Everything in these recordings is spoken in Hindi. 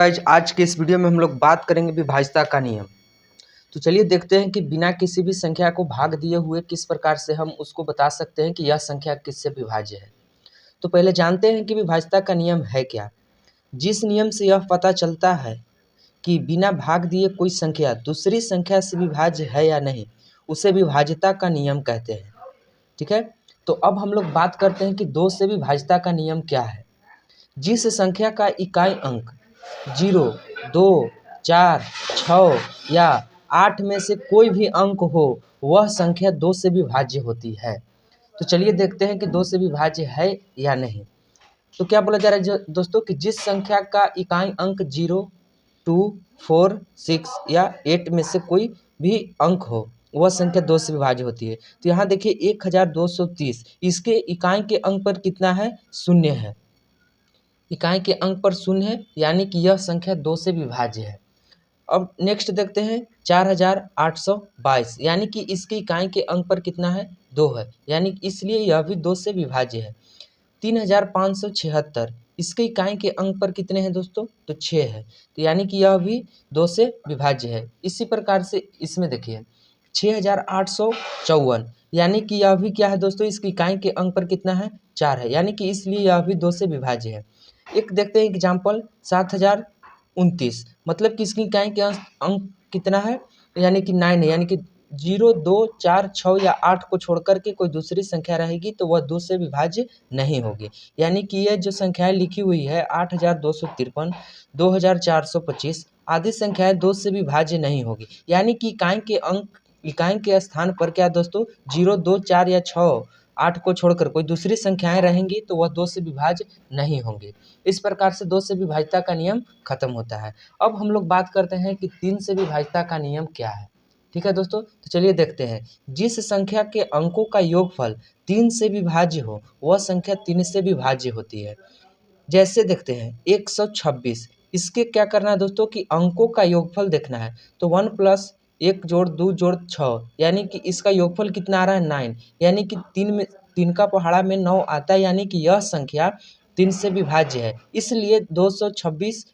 गाइस आज के इस वीडियो में हम लोग बात करेंगे विभाज्यता का नियम। तो चलिए देखते हैं कि बिना किसी भी संख्या को भाग दिए हुए किस प्रकार से हम उसको बता सकते हैं कि यह संख्या किससे विभाज्य है। तो पहले जानते हैं कि विभाज्यता का नियम है क्या। जिस नियम से यह पता चलता है कि बिना भाग दिए कोई संख्या दूसरी संख्या से विभाज्य है या नहीं, उसे विभाज्यता का नियम कहते हैं। ठीक है, तो अब हम लोग बात करते हैं कि दो से विभाज्यता का नियम क्या है। जिस संख्या का इकाई अंक 0, 2, 4, 6 या 8 में से कोई भी अंक हो वह संख्या 2 से विभाज्य होती है। तो चलिए देखते हैं कि 2 से विभाज्य है या नहीं। तो क्या बोला जा रहा है दोस्तों कि जिस संख्या का इकाई अंक 0, 2, 4, 6 या 8 में से कोई भी अंक हो वह संख्या 2 से विभाज्य होती है। तो यहाँ देखिए 1230, इसके इकाई के अंक पर कितना है? 0 है। इकाई के अंक पर 0 है, यानी कि यह संख्या 2 से विभाज्य है। अब नेक्स्ट देखते हैं 4822, यानी कि इसकी इकाई के अंक पर कितना है? 2 है, यानी इसलिए यह भी 2 से विभाज्य है। 3576, इसके इकाई के अंक पर कितने हैं दोस्तों? तो 6 है, तो यानी कि यह भी 2 से विभाज्य है। इसी प्रकार से इसमें देखिए 6854, यानी कि यह भी क्या है दोस्तों? इसकी इकाई के अंक पर कितना है? 4 है, यानी कि इसलिए यह भी 2 से विभाज्य है। एक देखते हैं एग्जाम्पल 7029, मतलब कि इसकी इकाई के अंक कितना है? यानी कि 9 है, यानी कि 0, 2, 4, 6 या 8 को छोड़कर के कोई दूसरी संख्या रहेगी तो वह 2 से विभाज्य नहीं होगी। यानी कि ये जो संख्याएं लिखी हुई है 8253, 2425 आदि संख्याएं 2 से विभाज्य नहीं होगी। यानी कि इकाई के स्थान पर क्या दोस्तों? 0, 2, 4 या 6, 8 को छोड़कर कोई दूसरी संख्याएं रहेंगी तो वह 2 से विभाज्य नहीं होंगे। इस प्रकार से 2 से विभाज्यता का नियम खत्म होता है। अब हम लोग बात करते हैं कि 3 से विभाज्यता का नियम क्या है। ठीक है दोस्तों, तो चलिए देखते हैं। जिस संख्या के अंकों का योगफल 3 से विभाज्य हो वह संख्या 3 से विभाज्य होती है। जैसे देखते हैं 126, इसके क्या करना है दोस्तों कि अंकों का योगफल देखना है। तो 1 + 1 + 2 + 6, यानी कि इसका योगफल कितना आ रहा है? 9, यानी कि 3 का पहाड़ा में 9 आता है, यानी कि यह संख्या 3 से विभाज्य है। इसलिए 126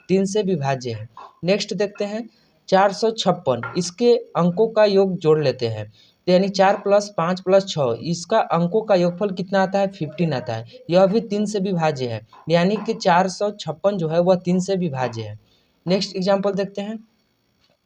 3 से विभाज्य है। नेक्स्ट देखते हैं 456, इसके अंकों का योग जोड़ लेते हैं। यानी 4 + 5 + 6, इसका अंकों का योगफल कितना आता है? 15 आता है। यह भी 3 से विभाज्य है, यानी कि 456 जो है वह 3 से विभाज्य है। नेक्स्ट एग्जाम्पल देखते हैं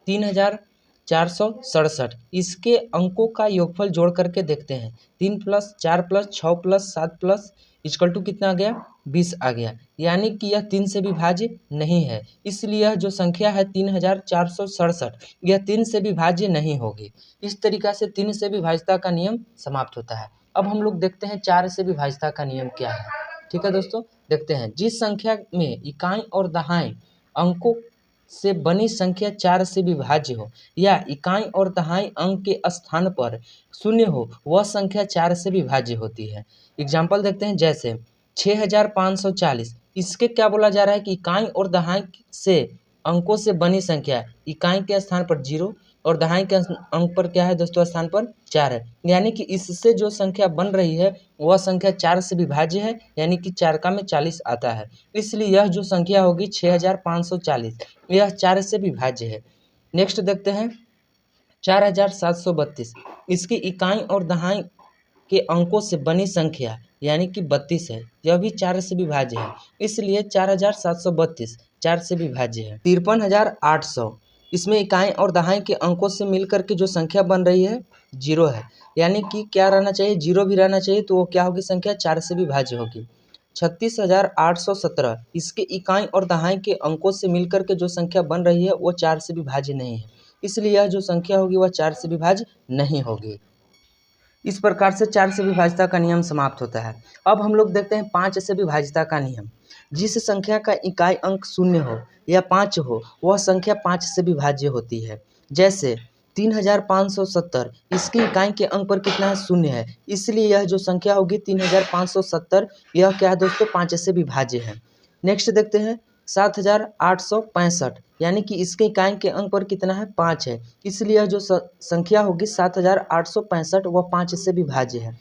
3467, इसके अंकों का योगफल जोड़ करके देखते हैं। 3 + 4 + 6 + 7 + = कितना आ गया? 20 आ गया, यानी कि यह 3 से विभाज्य नहीं है। इसलिए यह जो संख्या है 3467 यह 3 से विभाज्य नहीं होगी। इस तरीका से 3 से विभाज्यता का नियम समाप्त होता है। अब हम लोग देखते हैं 4 से विभाज्यता का नियम क्या है। ठीक है दोस्तों, देखते हैं। जिस संख्या में इकाई और दहाई अंकों से बनी संख्या 4 से विभाज्य हो या इकाई और दहाई अंक के स्थान पर 0 हो वह संख्या 4 से विभाज्य होती है। एग्जाम्पल देखते हैं, जैसे 6540, इसके क्या बोला जा रहा है कि इकाई और दहाई से अंकों से बनी संख्या, इकाई के स्थान पर 0 और दहाई के अंक पर क्या है दोस्तों? स्थान पर 4 है, यानी कि इससे जो संख्या बन रही है वह संख्या 4 से विभाज्य है, यानी कि 4 का में 40 आता है। इसलिए यह जो संख्या होगी 6540 यह 4 से विभाज्य है। नेक्स्ट देखते हैं 4732, इसकी इकाई और दहाई के अंकों से बनी संख्या यानी कि 32 है, यह भी 4 से विभाज्य है। इसलिए 4732 4 से विभाज्य है। 53800, इसमें इकाई और दहाई के अंकों से मिलकर के जो संख्या बन रही है 0 है, यानी कि क्या रहना चाहिए? 0 भी रहना चाहिए, तो वो क्या होगी? संख्या 4 से विभाज्य होगी। 36817, इसके इकाई और दहाई के अंकों से मिलकर के जो संख्या बन रही है वो 4 से विभाज्य नहीं है, इसलिए यह जो संख्या होगी वह 4 से विभाज्य नहीं होगी। इस प्रकार से 4 से विभाज्यता का नियम समाप्त होता है। अब हम लोग देखते हैं 5 से विभाज्यता का नियम। जिस संख्या का इकाई अंक 0 हो या 5 हो वह संख्या 5 से विभाज्य होती है। जैसे 3570, इसकी इकाई के अंक पर कितना है? 0 है, इसलिए यह जो संख्या होगी 3570 यह क्या है दोस्तों? 5 से विभाज्य है। नेक्स्ट देखते हैं 7865, यानी कि इसके इकाई के अंक पर कितना है? 5 है, इसलिए यह जो संख्या होगी 7865 वह 5 से विभाज्य है।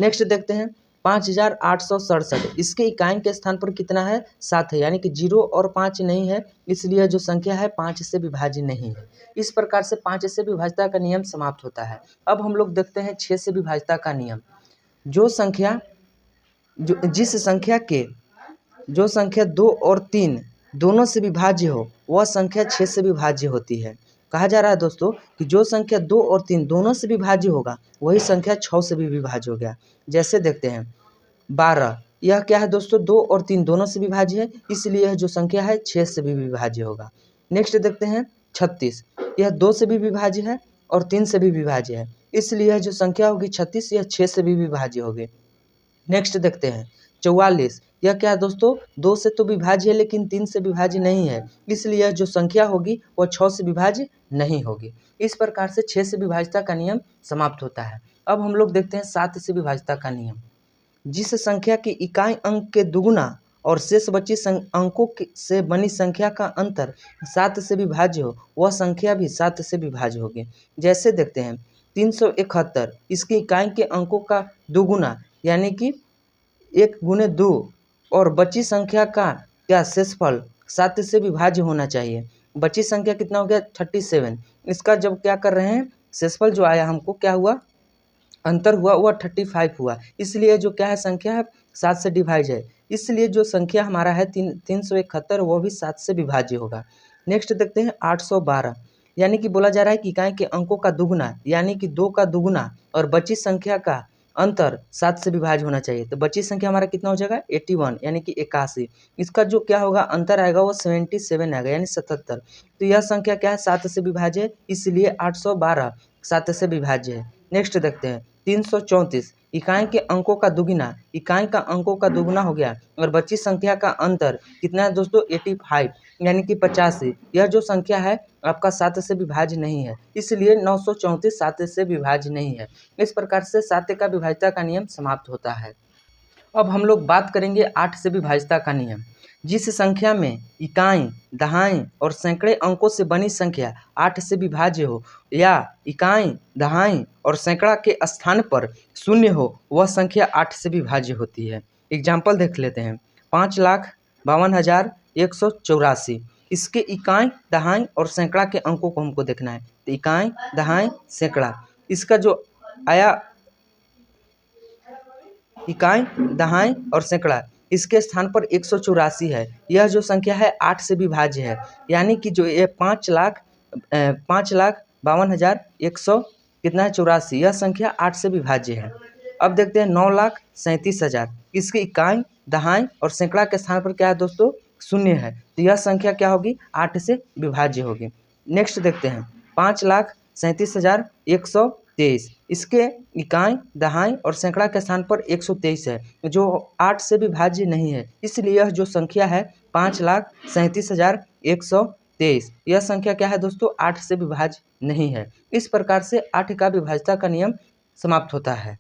नेक्स्ट देखते हैं 5867, इसके इकाई के स्थान पर कितना है 7 है, यानी कि 0 और 5 नहीं है, इसलिए जो संख्या है 5 से विभाज्य नहीं है। इस प्रकार से 5 से विभाज्यता का नियम समाप्त होता है। अब हम लोग देखते हैं 6 से विभाज्यता का नियम। जो संख्या जो संख्या 2 और 3 दोनों से विभाज्य हो वह संख्या 6 से विभाज्य होती है। कहा जा रहा है दोस्तों कि जो संख्या 2 और 3 दोनों से विभाज्य होगा वही संख्या 6 से भी विभाज्य हो गया। जैसे देखते हैं 12, यह क्या है दोस्तों 2 और 3 दोनों से विभाज्य है, इसलिए यह जो संख्या है 6 से भी विभाज्य होगा। नेक्स्ट देखते हैं 36, यह 2 से भी विभाज्य है और 3 से भी विभाज्य है, इसलिए यह जो संख्या होगी 36 यह 6 से भी विभाज्य होगी। नेक्स्ट देखते हैं 44, यह क्या है दोस्तों 2 से तो विभाज्य है लेकिन 3 से विभाज्य नहीं है, इसलिए यह जो संख्या होगी वह 6 से विभाज्य नहीं होगी। इस प्रकार से 6 से विभाज्यता का नियम समाप्त होता है। अब हम लोग देखते हैं 7 से विभाज्यता का नियम। जिस संख्या की इकाई अंक के दुगुना और शेष बची अंकों से बनी संख्या का अंतर 7 से विभाज्य हो वह संख्या भी 7 से विभाज्य होगी। जैसे देखते हैं 371, इसकी इकाई के अंकों का दुगुना यानी कि 1 गुने 2 और बची संख्या का क्या शेषफल 7 से विभाज्य होना चाहिए। बची संख्या कितना हो गया 37, इसका जब क्या कर रहे हैं शेषफल जो आया हमको क्या हुआ अंतर हुआ वह 35 हुआ, इसलिए जो क्या है संख्या है 7 से डिवाइड है, इसलिए जो संख्या हमारा है 371 वो भी 7 से विभाज्य होगा। नेक्स्ट देखते हैं 812, यानी कि बोला जा रहा है कि इकाई के अंकों का दुगुना यानी कि 2 का दुगुना और बची संख्या का अंतर 7 से विभाज्य होना चाहिए। तो बची संख्या हमारा कितना हो जाएगा 81 यानी कि 81, इसका जो क्या होगा अंतर आएगा वो 77 आएगा यानी 77। तो यह संख्या क्या है 7 से विभाज्य है, इसलिए 812 7 से विभाज्य है। नेक्स्ट देखते हैं 334, इकाई के अंकों का दुगुना, इकाई का अंकों का दुगुना हो गया और बची संख्या का अंतर कितना है दोस्तों 85 यानी कि 85, यह जो संख्या है आपका 7 से विभाज्य नहीं है, इसलिए 934 7 से विभाज्य नहीं है। इस प्रकार से 7 का विभाज्यता का नियम समाप्त होता है। अब हम लोग बात करेंगे 8 से विभाज्यता का नियम। जिस संख्या में इकाई, दहाई और सैकड़े अंकों से बनी संख्या 8 से विभाज्य हो या इकाई, दहाई और सैकड़ा के स्थान पर शून्य हो वह संख्या 8 से विभाज्य होती है। एग्जाम्पल देख लेते हैं 5,52,184, इसके इकाई, दहाई और सैकड़ा के अंकों को हमको देखना है। तो इकाई, दहाई, सैकड़ा, इसका जो आया इकाई, दहाई और सैकड़ा, इसके स्थान पर 184 है, यह जो संख्या है 8 से विभाज्य है, यानी कि जो ये 5,52,100 कितना है 84, यह संख्या 8 से विभाज्य है। अब देखते हैं 9,37,000, इसकी इकाई, दहाई और सैकड़ा के स्थान पर क्या है दोस्तों शून्य है, तो यह संख्या क्या होगी 8 से विभाज्य होगी। नेक्स्ट देखते हैं 5,37,123, इसके इकाई, दहाई और सैकड़ा के स्थान पर 123 है, जो 8 से विभाज्य नहीं है, इसलिए यह जो संख्या है 5,37,123, यह संख्या क्या है दोस्तों 8 से विभाज्य नहीं है। इस प्रकार से 8 का विभाज्यता का नियम समाप्त होता है।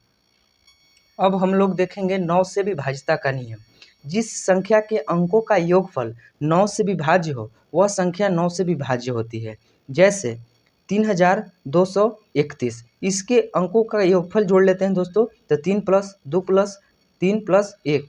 अब हम लोग देखेंगे 9 से विभाज्यता का नियम। जिस संख्या के अंकों का योगफल 9 से विभाज्य हो वह संख्या 9 से विभाज्य होती है। जैसे 3,231, इसके अंकों का योगफल जोड़ लेते हैं दोस्तों, तो 3 + 2 + 3 + 1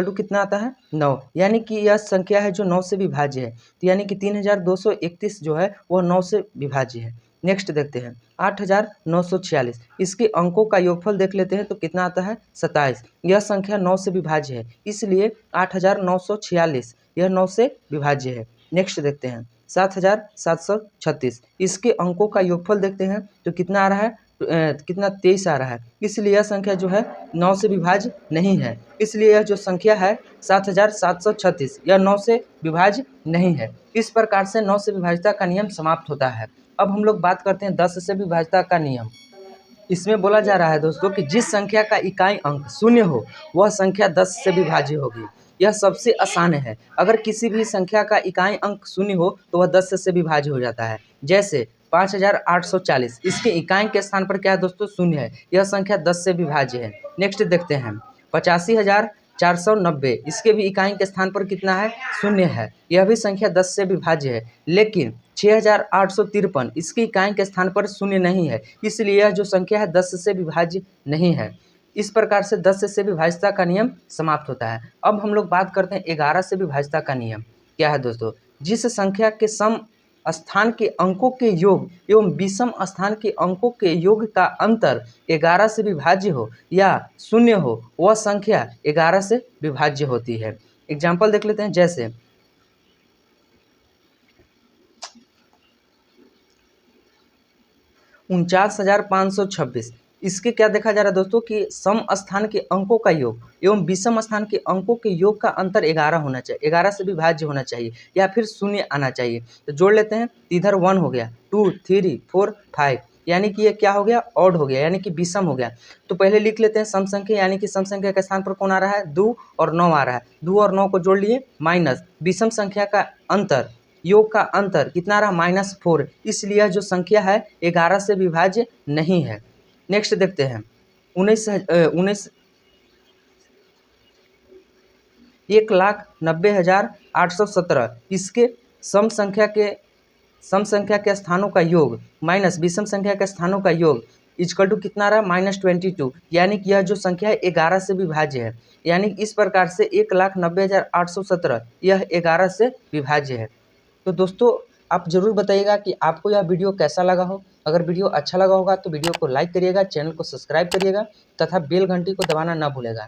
= कितना आता है 9, यानी कि यह संख्या है जो 9 से विभाज्य है, तो यानी कि 3,231 जो है वह 9 से विभाज्य है। नेक्स्ट देखते हैं 8,946, इसके अंकों का योगफल देख लेते हैं तो कितना आता है 27, यह संख्या 9 से विभाज्य है, इसलिए 8,946 यह 9 से विभाज्य है। नेक्स्ट देखते हैं 7,736, इसके अंकों का योगफल देखते हैं तो कितना आ रहा है कितना 23 आ रहा है, इसलिए यह संख्या जो है 9 से विभाज्य नहीं है, इसलिए यह जो संख्या है 7,736 यह 9 से विभाज्य नहीं है। इस प्रकार से 9 से विभाज्यता का नियम समाप्त होता है। अब हम लोग बात करते हैं 10 से विभाज्यता का नियम। इसमें बोला जा रहा है दोस्तों कि जिस संख्या का इकाई अंक शून्य हो वह संख्या 10 से विभाज्य होगी। यह सबसे आसान है, अगर किसी भी संख्या का इकाई अंक शून्य हो तो वह 10 से विभाज्य हो जाता है। जैसे 5,840, इसके इकाई के स्थान पर क्या है दोस्तों शून्य है, यह संख्या 10 से विभाज्य है। नेक्स्ट देखते हैं 85,490, इसके भी इकाई के स्थान पर कितना है शून्य है, यह भी संख्या 10 से विभाज्य है। लेकिन 6,853, इसकी इकाई के स्थान पर शून्य नहीं है, इसलिए यह जो संख्या है 10 से विभाज्य नहीं है। इस प्रकार से 10 से विभाज्यता का नियम समाप्त होता है। अब हम लोग बात करते हैं 11 से विभाज्यता का नियम। क्या है दोस्तों? जिस संख्या के सम स्थान के अंकों के योग एवं विषम स्थान के अंकों के योग का अंतर 11 से विभाज्य हो या शून्य हो, वह संख्या 11 से विभाज्य होती है। एग्जाम्पल देख लेते हैं, जैसे 49,526। इसके क्या देखा जा रहा है दोस्तों कि सम स्थान के अंकों का योग एवं विषम स्थान के अंकों के योग का अंतर 11 होना चाहिए, 11 से विभाज्य होना चाहिए या फिर शून्य आना चाहिए। तो जोड़ लेते हैं, इधर 1 हो गया, 2, 3, 4, 5, यानी कि ये क्या हो गया? ऑड हो गया, यानी कि विषम हो गया। तो पहले लिख लेते हैं सम संख्या, यानी कि सम संख्या के स्थान पर कौन आ रहा है? 2 और 9 आ रहा है। 2 और 9 को जोड़ लिए, माइनस विषम संख्या का अंतर, योग का अंतर कितना रहा? -4। इसलिए यह जो संख्या है 11 से विभाज्य नहीं है। नेक्स्ट देखते हैं 1,90,817। इसके सम संख्या के स्थानों का योग माइनस विषम संख्या के स्थानों का योग इक्वल टू कितना रहा? -22, यानी कि यह जो संख्या है 11 से विभाज्य है। यानी इस प्रकार से 1,90,817 यह 11 से विभाज्य है। तो दोस्तों आप ज़रूर बताइएगा कि आपको यह वीडियो कैसा लगा हो। अगर वीडियो अच्छा लगा होगा तो वीडियो को लाइक करिएगा, चैनल को सब्सक्राइब करिएगा तथा बेल घंटी को दबाना ना भूलेगा।